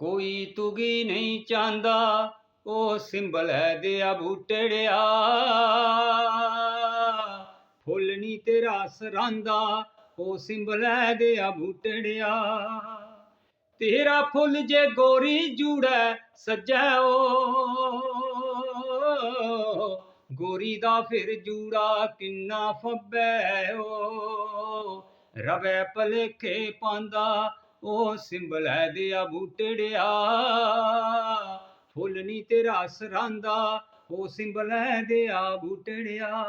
ਕੋਈ ਤੁਗੀ ਨਹੀਂ ਚਾਹੁੰਦਾ ਉਹ ਸਿੰਬਲ ਹੈ ਦਿਆ ਬੂਟੜਿਆ। ਫੁੱਲ ਨੀ ਤੇਰਾ ਸਰਾਂਦਾ ਉਹ ਸਿੰਬਲ ਹੈ ਦਿਆ ਬੂਟੜਿਆ। ਤੇਰਾ ਫੁੱਲ ਜੇ ਗੋਰੀ ਜੂੜੈ ਸੱਜੈ ਓ, ਗੋਰੀ ਦਾ ਫਿਰ ਜੂੜਾ ਕਿੰਨਾ ਫੱਬੈ ਓ। ਰਵੈ ਭਲੇਖੇ ਪਾਂਦਾ ਉਹ ਸਿੰਬਲ ਹੈ ਦਿਆ ਬੂਟੜਿਆ। ਫੁੱਲ ਨੀ ਤੇਰਾ ਸਰਾਂਦਾ ਉਹ ਸਿੰਬਲ ਹੈ ਦਿਆ ਬੂਟੜਿਆ।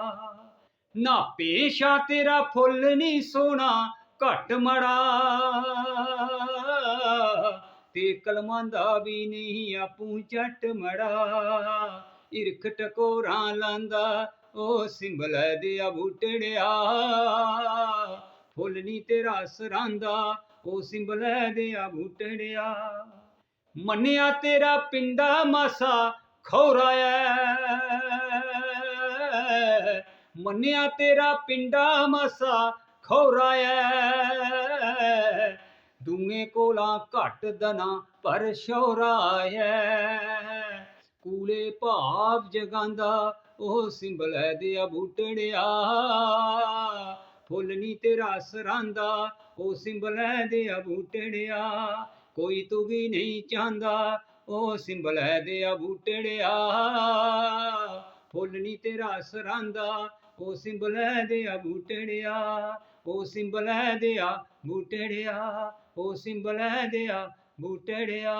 ਨਾ ਪੇਸ਼ਾ ਤੇਰਾ ਫੁੱਲ ਨੀ ਸੋਹਣਾ ਘੱਟ ਮੜਾ, ਤੇ ਕਲਮਾਂ ਦਾ ਵੀ ਨਹੀਂ ਆਪੂ ਝੱਟ ਮੜਾ। ਇਰਖ ਟਕੋਰਾਂ ਲਾਂਦਾ ਉਹ ਸਿੰਬਲ ਹੈ ਦਿਆ ਬੂਟੜਿਆ। ਫੁੱਲ ਨੀ ਤੇਰਾ ਸਰਾਂਦਾ ਉਹ ਸਿੰਬਲ ਹੈ ਦਿਆ ਬੂਟੜਿਆ। ਮੰਨਿਆ ਤੇਰਾ ਪਿੰਡਾ ਮਾਸਾ ਖੌਰਾ ਐ, ਮੰਨਿਆ ਤੇਰਾ ਪਿੰਡਾ ਮਾਸਾ ਖੌਰਾ ਐ। ਦੂਏ ਕੋਲਾਂ ਘੱਟ ਦਨਾ ਪਰ ਸ਼ੌਰਾ ਐ। ਕੂਲੇ ਭਾਵ ਜਗਾਂਦਾ ਉਹ ਸਿੰਬਲ ਹੈ ਦਿਆ ਬੂਟੜਿਆ। ਫੁੱਲ ਨੀ ਤੇਰਾ ਸਰਾਂਦਾ ਉਹ ਸਿੰਬਲ ਹੈ ਦਿਆ ਬੂਟੜਿਆ। ਕੋਈ ਤੁਗੀ ਨਹੀਂ ਚਾਹੁੰਦਾ ਉਹ ਸਿੰਬਲ ਹੈ ਦਿਆ ਬੂਟੜਿਆ। ਫੁੱਲ ਨੀ ਤੇਰਾ ਸਰਾਂਦਾ ਉਹ ਸਿੰਬਲ ਹੈ ਦਿਆ ਬੂਟੜਿਆ। ਉਹ ਸਿੰਬਲ ਹੈ ਦਿਆ ਬੂਟੜਿਆ, ਉਹ ਸਿੰਬਲ ਹੈ ਦਿਆ ਬੂਟੜਿਆ।